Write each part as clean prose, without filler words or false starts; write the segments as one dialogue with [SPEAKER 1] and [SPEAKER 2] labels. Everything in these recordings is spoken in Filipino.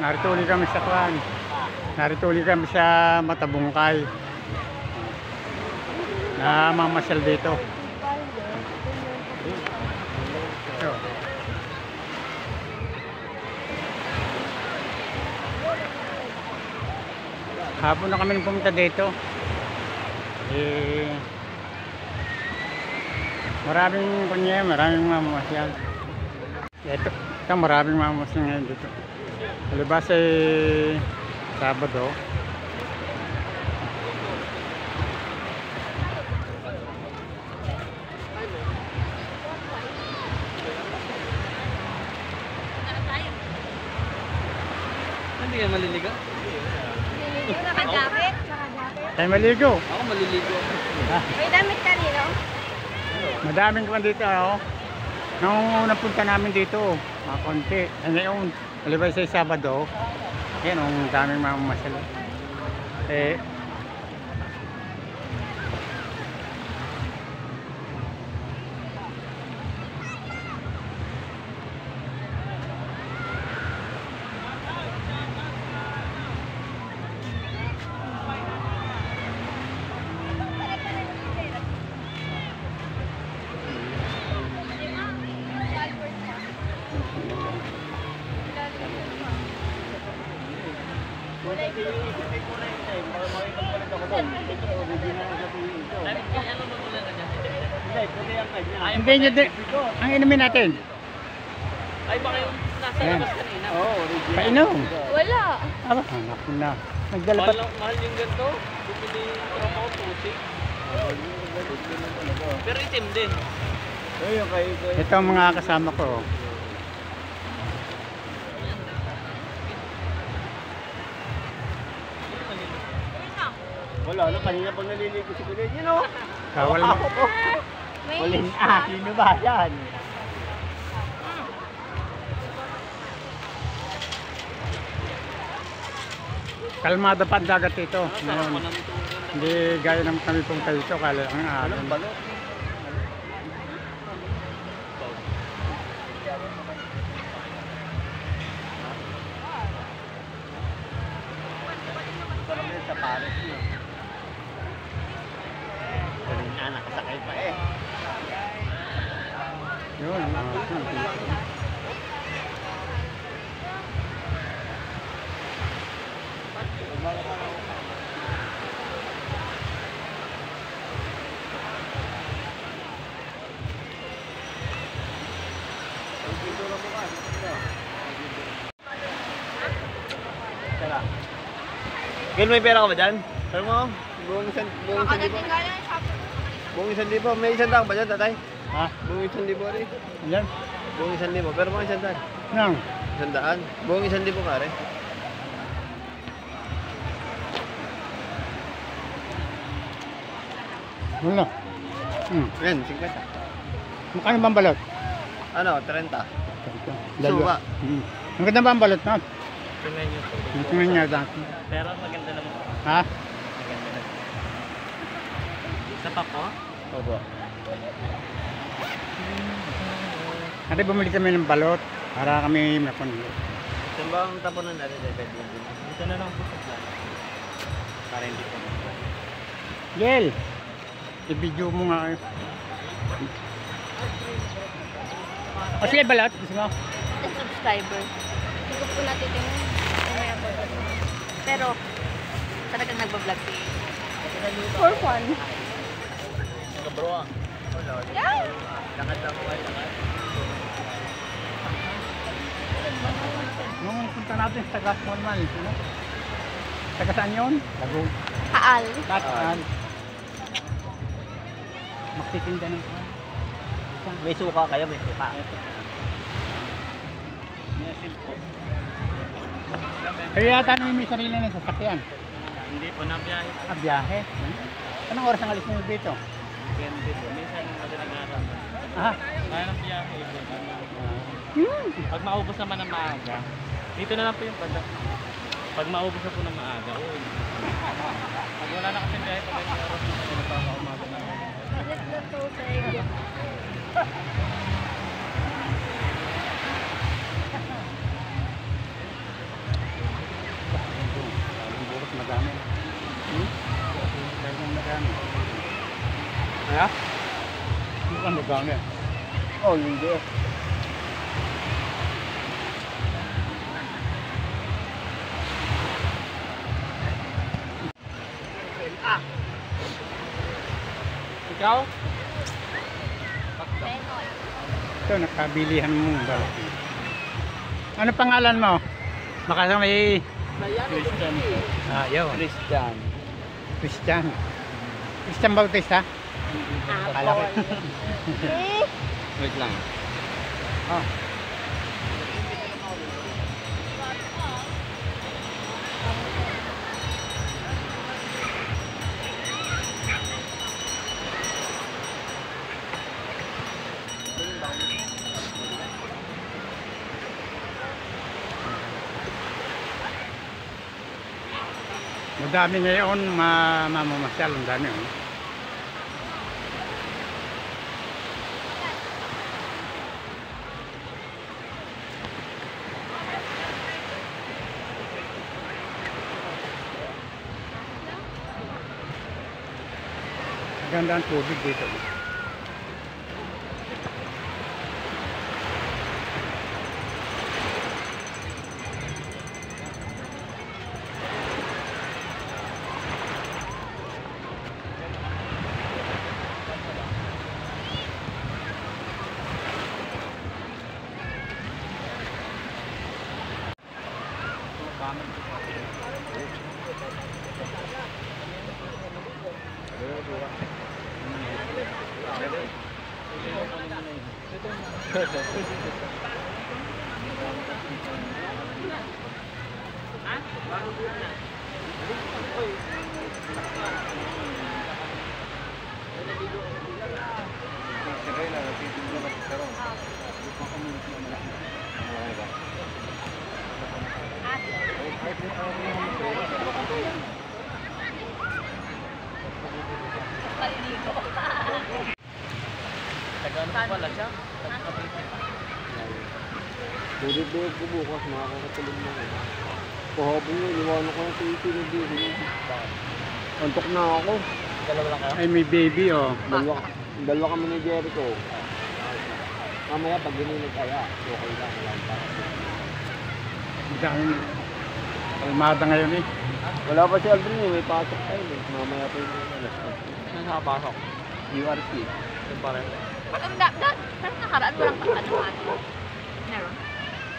[SPEAKER 1] Narito ulit kami sa kwan. Narito ulit kami sa Matabungkay. Na mamasyal dito. Ito. Hapon na kami pumunta dito. Maraming kunya, maraming mamasyal. Ito maraming mamasyal ngayon dito. Palibas ay Sabado.
[SPEAKER 2] Hindi ka maliligo?
[SPEAKER 3] Naka-jacket?
[SPEAKER 1] Tayo maligo.
[SPEAKER 2] Ako maliligo.
[SPEAKER 3] May damit ka rin, no?
[SPEAKER 1] Madaming kwan dito, oh. Nung napunta namin dito, konti. Ngayon, palibas ay Sabado. Yan, ang daming mamasyal. Hindi nyo din. Ang inumin natin.
[SPEAKER 2] Ay, baka yung nasa
[SPEAKER 1] Ayan.
[SPEAKER 2] labas kanina.
[SPEAKER 4] Oo, original.
[SPEAKER 1] Painom.
[SPEAKER 3] Wala.
[SPEAKER 1] Aba, naku na. Nagdala pa.
[SPEAKER 2] Mahal yung ganito. Bumili yung tropa ko, pusik. Pero itim din.
[SPEAKER 4] Ayun, kay
[SPEAKER 1] Ito ang mga kasama ko.
[SPEAKER 4] wala na, kanina pag naliligo si Kuya, you know?
[SPEAKER 1] Kawal mo.
[SPEAKER 3] May
[SPEAKER 4] Walin sino ba yan?
[SPEAKER 1] Kalmado pa ang dagat ito.
[SPEAKER 2] Sarap
[SPEAKER 1] Ngayon.
[SPEAKER 2] ko ng itong
[SPEAKER 1] Hindi gaya ng kami pong kayo ito. Kala ang alon.
[SPEAKER 4] Balot. Parang yun sa Paris yun. Kanina, nakasakay pa eh.
[SPEAKER 1] Yun.
[SPEAKER 4] Gil, may pera ka ba dyan? Pero mo, buong isang libo.
[SPEAKER 3] makadating ka lang sa
[SPEAKER 4] Buong 1,000. May 100 ba dyan, tatay?
[SPEAKER 1] Ha?
[SPEAKER 4] Buong 1,000 rin.
[SPEAKER 1] Yan.
[SPEAKER 4] Buong 1,000. Pero mga 100.
[SPEAKER 1] Nang.
[SPEAKER 4] 100. Buong 1,000 ka rin.
[SPEAKER 1] Wala.
[SPEAKER 4] Yan, 50.
[SPEAKER 1] Mukha bang balot?
[SPEAKER 4] Ano, 30.
[SPEAKER 1] Dalawa. Ang ganda ba ang balot na?
[SPEAKER 2] tingnan nyo po.
[SPEAKER 1] Tingnan niya dati.
[SPEAKER 2] Pero maganda naman.
[SPEAKER 1] Ha?
[SPEAKER 2] Maganda naman. Isa pa po?
[SPEAKER 4] Opo.
[SPEAKER 1] Ate, bumili kami ng balot para kami mapuno.
[SPEAKER 4] Saan ba ang tapunan natin sa bed?
[SPEAKER 2] Dito na lang po sa plan. Para hindi po.
[SPEAKER 1] Gel! I-video mo nga. O sige, balot. Gusto mo?
[SPEAKER 3] subscriber. Hindi ko po natitingnan. Mamaya po. Pero, talagang nagbablog si for fun.
[SPEAKER 4] Bro,
[SPEAKER 3] Yeah!
[SPEAKER 4] lakad lang ko ay lakad.
[SPEAKER 1] Nung punta natin sa gas normal, ano? Taga saan yun? Tago.
[SPEAKER 3] Kaal.
[SPEAKER 1] Tataan. Magtitinda ng
[SPEAKER 4] May suka kayo, may suka.
[SPEAKER 1] Kaya yata namin may sarili ng sasakyan.
[SPEAKER 2] Hindi po na biyahe.
[SPEAKER 1] Ah, biyahe. Anong oras ang alis nyo dito?
[SPEAKER 2] Depende po. Minsan madaling araw.
[SPEAKER 1] Ah,
[SPEAKER 2] Kaya ng biyahe. Pag maubos naman ng maaga, dito na lang po yung banda. Pag maubos na po ng maaga, uwi. Pag wala na kasi biyahe, pag may oras na po, nagpapaumaga na.
[SPEAKER 3] Let's go to Taiwan.
[SPEAKER 1] Gagana.
[SPEAKER 4] Oh, hindi.
[SPEAKER 2] Ikaw?
[SPEAKER 3] Lenol.
[SPEAKER 1] Ito, nakabilihan mo ba? Ano pangalan mo? Baka may
[SPEAKER 2] Christian.
[SPEAKER 1] yun.
[SPEAKER 4] Christian.
[SPEAKER 1] Christian. Christian Bautista? Akala ko.
[SPEAKER 4] Wait lang.
[SPEAKER 1] Oh. Madami ngayon mamamasyal, ang dami. Oh. Ganda ang tubig dito.
[SPEAKER 2] Taga-ano pa pala siya?
[SPEAKER 4] Dudod ko bukas, makakatulog na ako. Kahapon yun, iwanan ko yung titi na dito. Antok na ako.
[SPEAKER 2] Dalawa lang kayo?
[SPEAKER 1] Ay, may baby, oh.
[SPEAKER 4] Dalawa kami ni Jericho. Mamaya pag ginilig kaya, okay lang.
[SPEAKER 1] Ang dami. Kalmada ngayon eh.
[SPEAKER 4] Wala pa si Aldrin eh, may pasok tayo eh. Mamaya pa yung alas.
[SPEAKER 2] Saan nakapasok?
[SPEAKER 4] URC.
[SPEAKER 2] Yung pa rin.
[SPEAKER 3] Parang nakaraan walang ano. Meron?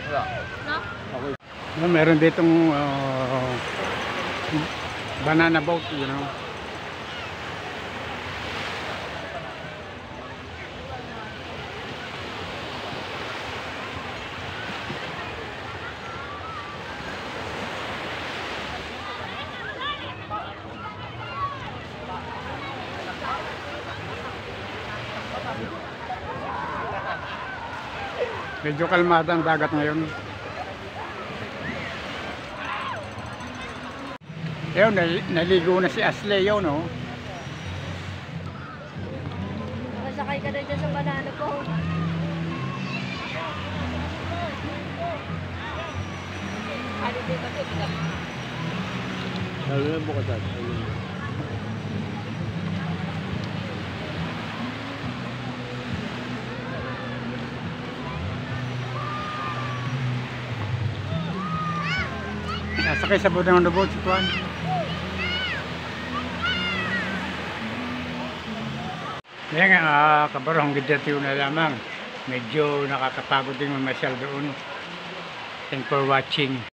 [SPEAKER 2] Wala.
[SPEAKER 3] No?
[SPEAKER 4] Ako
[SPEAKER 1] No, meron ditong banana boat, you know. Medyo kalmada ang dagat ngayon. Ayun, naligo na si Ashley yun, no?
[SPEAKER 3] Masakay ka na dyan sa banana ko. Ano din ba ito?
[SPEAKER 4] lalo na bukas at.
[SPEAKER 1] Sasakay sa budang ng boat si Tuan. Kaya nga, kabarong gidatiw na lamang. Medyo nakakapagod din mamasyal doon. Thanks for watching.